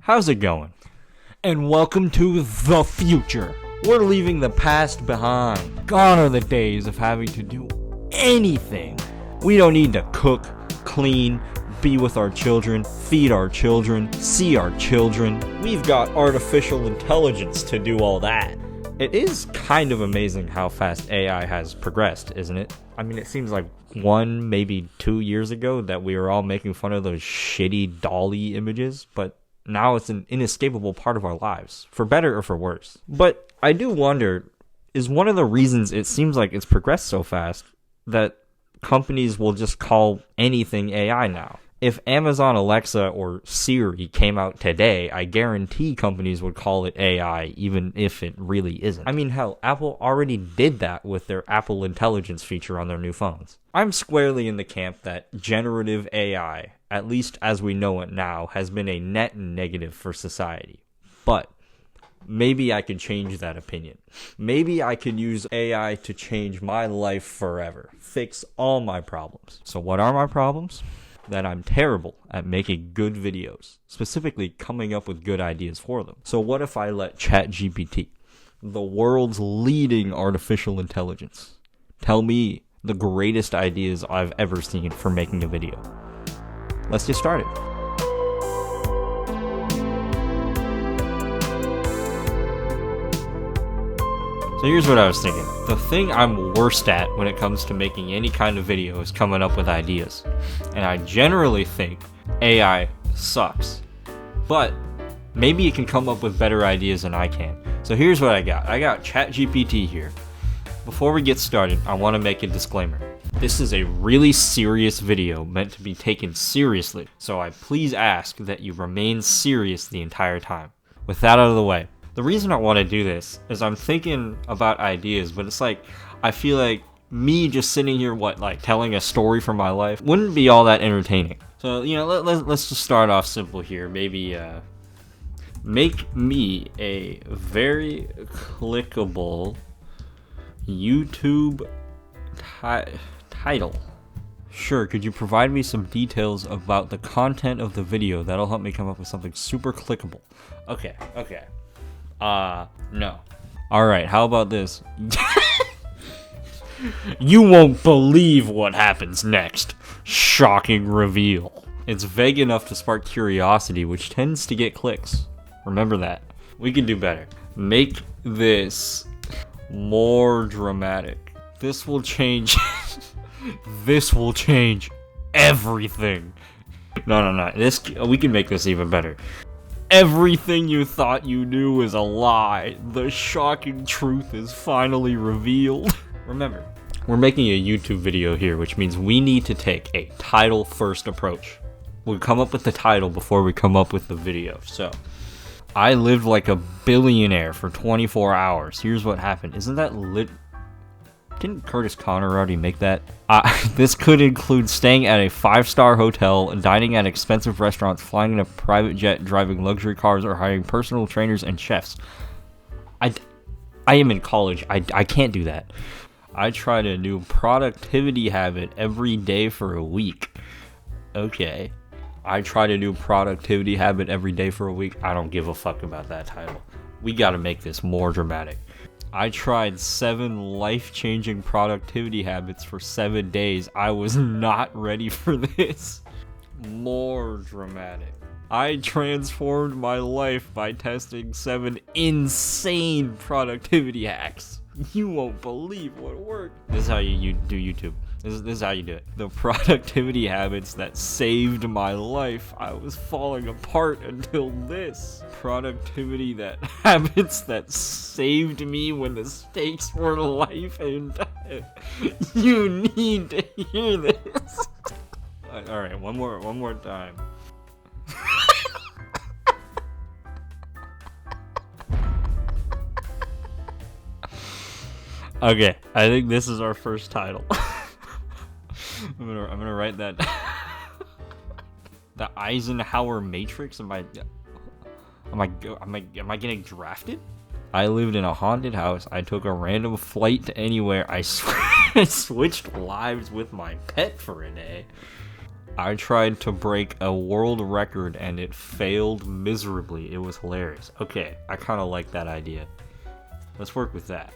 How's it going? And welcome to the future. We're leaving the past behind. Gone are the days of having to do anything. We don't need to cook, clean, be with our children, feed our children, see our children. We've got artificial intelligence to do all that. It is kind of amazing how fast AI has progressed, isn't it? I mean, it seems like 1, maybe 2 years ago that we were all making fun of those shitty DALL-E images, but now it's an inescapable part of our lives, for better or for worse. But I do wonder, is one of the reasons it seems like it's progressed so fast that companies will just call anything AI now? If Amazon Alexa or Siri came out today, I guarantee companies would call it AI, even if it really isn't. I mean, hell, Apple already did that with their Apple Intelligence feature on their new phones. I'm squarely in the camp that generative AI, at least as we know it now, has been a net negative for society. But maybe I could change that opinion. Maybe I could use AI to change my life forever, fix all my problems. So what are my problems? That I'm terrible at making good videos, specifically coming up with good ideas for them. So what if I let ChatGPT, the world's leading artificial intelligence, tell me the greatest ideas I've ever seen for making a video? Let's get started. So here's what I was thinking. The thing I'm worst at when it comes to making any kind of video is coming up with ideas. And I generally think AI sucks. But maybe it can come up with better ideas than I can. So here's what I got. I got ChatGPT here. Before we get started, I want to make a disclaimer. This is a really serious video meant to be taken seriously. So I please ask that you remain serious the entire time. With that out of the way. The reason I want to do this is I'm thinking about ideas, but it's like, I feel like me just sitting here, telling a story from my life wouldn't be all that entertaining. So, let's just start off simple here. Maybe, make me a very clickable YouTube title. Sure, could you provide me some details about the content of the video? That'll help me come up with something super clickable. Okay. No. Alright, how about this? You won't believe what happens next. Shocking reveal. It's vague enough to spark curiosity, which tends to get clicks. Remember that. We can do better. Make this more dramatic. This will change... This will change everything. No. We can make this even better. Everything you thought you knew is a lie. The shocking truth is finally revealed. Remember, we're making a YouTube video here, which means we need to take a title-first approach. We'll come up with the title before we come up with the video. So, I lived like a billionaire for 24 hours. Here's what happened. Isn't that lit? Didn't Curtis Connor already make that? This could include staying at a 5-star hotel, dining at expensive restaurants, flying in a private jet, driving luxury cars, or hiring personal trainers and chefs. I am in college. I can't do that. I tried a new productivity habit every day for a week. Okay. I tried a new productivity habit every day for a week. I don't give a fuck about that title. We gotta make this more dramatic. I tried 7 life-changing productivity habits for 7 days. I was not ready for this. More dramatic. I transformed my life by testing 7 insane productivity hacks. You won't believe what worked. This is how you do YouTube. This is how you do it. The productivity habits that saved my life. I was falling apart until this. Productivity habits that saved me when the stakes were life and death. You need to hear this. Alright, one more time. Okay, I think this is our first title. I'm gonna write that. The Eisenhower Matrix. Am I getting drafted? I lived in a haunted house. I took a random flight to anywhere. I switched lives with my pet for a day. I tried to break a world record and it failed miserably. It was hilarious. Okay, I kind of like that idea. Let's work with that.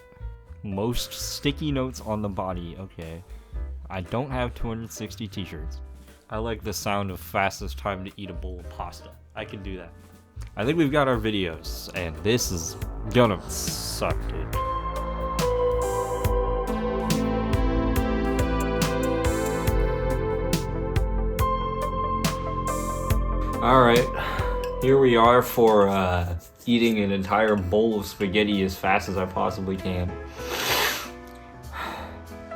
Most sticky notes on the body. Okay. I don't have 260 t-shirts. I like the sound of fastest time to eat a bowl of pasta. I can do that. I think we've got our videos, and this is gonna suck, dude. Alright, here we are for eating an entire bowl of spaghetti as fast as I possibly can.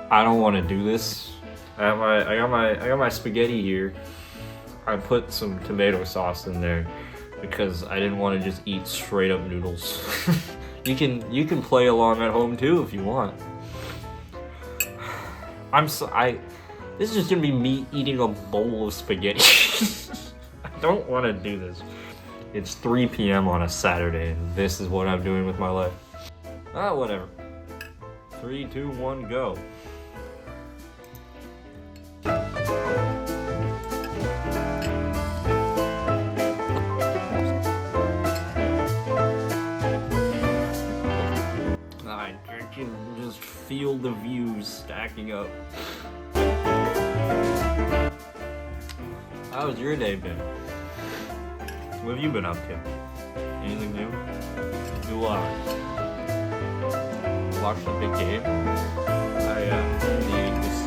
I don't want to do this. I got my spaghetti here. I put some tomato sauce in there because I didn't want to just eat straight up noodles. You can play along at home too if you want. This is just gonna be me eating a bowl of spaghetti. I don't want to do this. It's 3 p.m. on a Saturday, and this is what I'm doing with my life. Ah, whatever. 3, 2, 1, go. I can just feel the views stacking up. How's your day been? What have you been up to? Anything new? You watched the big game?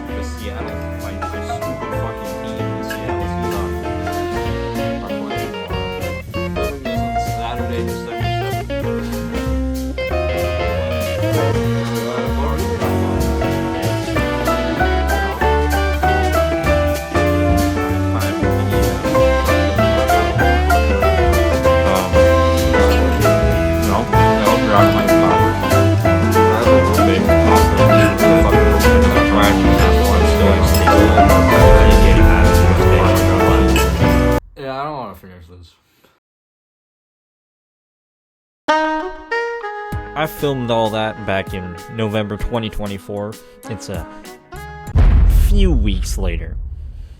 The Seattle fight, the stupid fucking team, the Seattle Seahawks, are playing filming this on Saturday, December 7th. Yeah, I don't want to finish this. I filmed all that back in November 2024. It's a few weeks later.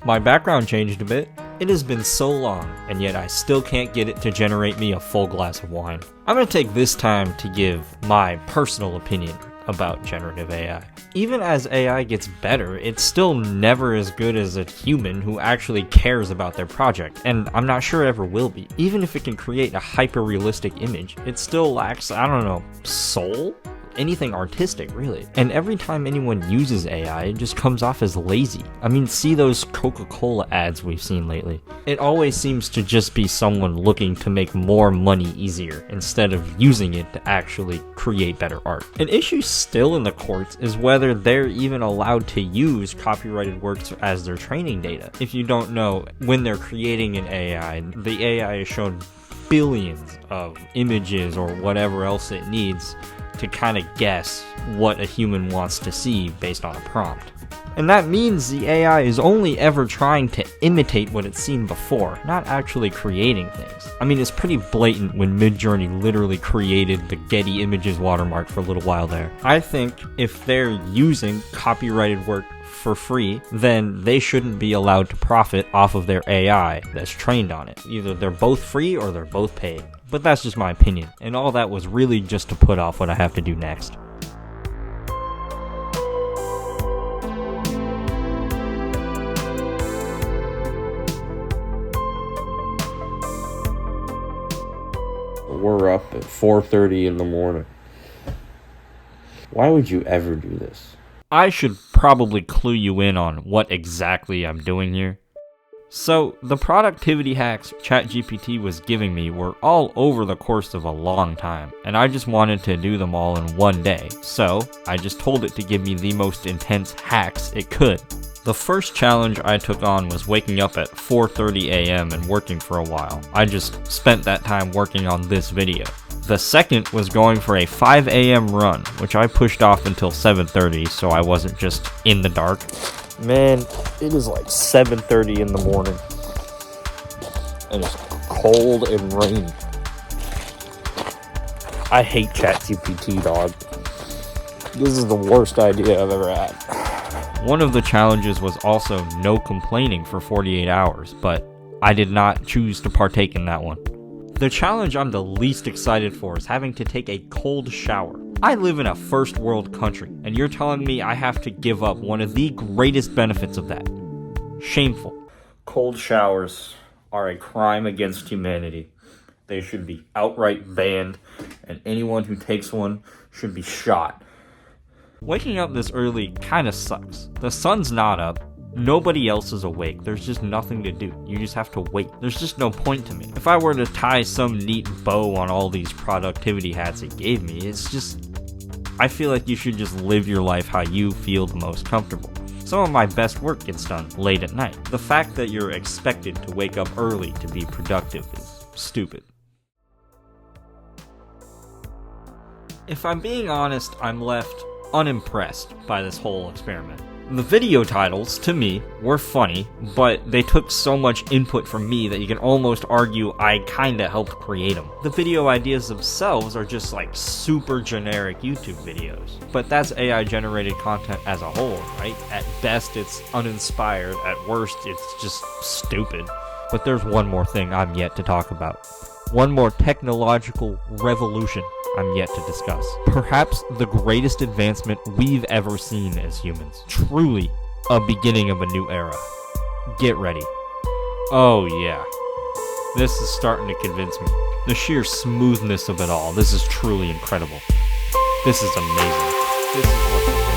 My background changed a bit. It has been so long, and yet I still can't get it to generate me a full glass of wine. I'm going to take this time to give my personal opinion about generative AI. Even as AI gets better, it's still never as good as a human who actually cares about their project, and I'm not sure it ever will be. Even if it can create a hyper-realistic image, it still lacks, I don't know, soul? Anything artistic, really. And every time anyone uses AI, it just comes off as lazy. I mean, see those Coca-Cola ads we've seen lately. It always seems to just be someone looking to make more money easier, instead of using it to actually create better art. An issue still in the courts is whether they're even allowed to use copyrighted works as their training data. If you don't know, when they're creating an AI, the AI is shown billions of images or whatever else it needs to kind of guess what a human wants to see based on a prompt. And that means the AI is only ever trying to imitate what it's seen before, not actually creating things. I mean, it's pretty blatant when Midjourney literally created the Getty Images watermark for a little while there. I think if they're using copyrighted work for free, then they shouldn't be allowed to profit off of their AI that's trained on it. Either they're both free or they're both paid. But that's just my opinion, and all that was really just to put off what I have to do next. We're up at 4:30 in the morning. Why would you ever do this? I should probably clue you in on what exactly I'm doing here. So, the productivity hacks ChatGPT was giving me were all over the course of a long time, and I just wanted to do them all in one day, so I just told it to give me the most intense hacks it could. The first challenge I took on was waking up at 4:30 a.m. and working for a while. I just spent that time working on this video. The second was going for a 5 a.m. run, which I pushed off until 7:30 so I wasn't just in the dark. Man, it is like 7:30 in the morning, and it's cold and rainy. I hate ChatGPT, dog. This is the worst idea I've ever had. One of the challenges was also no complaining for 48 hours, but I did not choose to partake in that one. The challenge I'm the least excited for is having to take a cold shower. I live in a first world country, and you're telling me I have to give up one of the greatest benefits of that. Shameful. Cold showers are a crime against humanity. They should be outright banned, and anyone who takes one should be shot. Waking up this early kinda sucks. The sun's not up. Nobody else is awake. There's just nothing to do. You just have to wait. There's just no point to me. If I were to tie some neat bow on all these productivity hats it gave me, it's just... I feel like you should just live your life how you feel the most comfortable. Some of my best work gets done late at night. The fact that you're expected to wake up early to be productive is stupid. If I'm being honest, I'm left unimpressed by this whole experiment. The video titles, to me, were funny, but they took so much input from me that you can almost argue I kinda helped create them. The video ideas themselves are just like super generic YouTube videos. But that's AI generated content as a whole, right? At best it's uninspired, at worst it's just stupid. But there's one more thing I'm yet to talk about. One more technological revolution I'm yet to discuss. Perhaps the greatest advancement we've ever seen as humans. Truly a beginning of a new era. Get ready. Oh yeah. This is starting to convince me. The sheer smoothness of it all. This is truly incredible. This is amazing. This is what the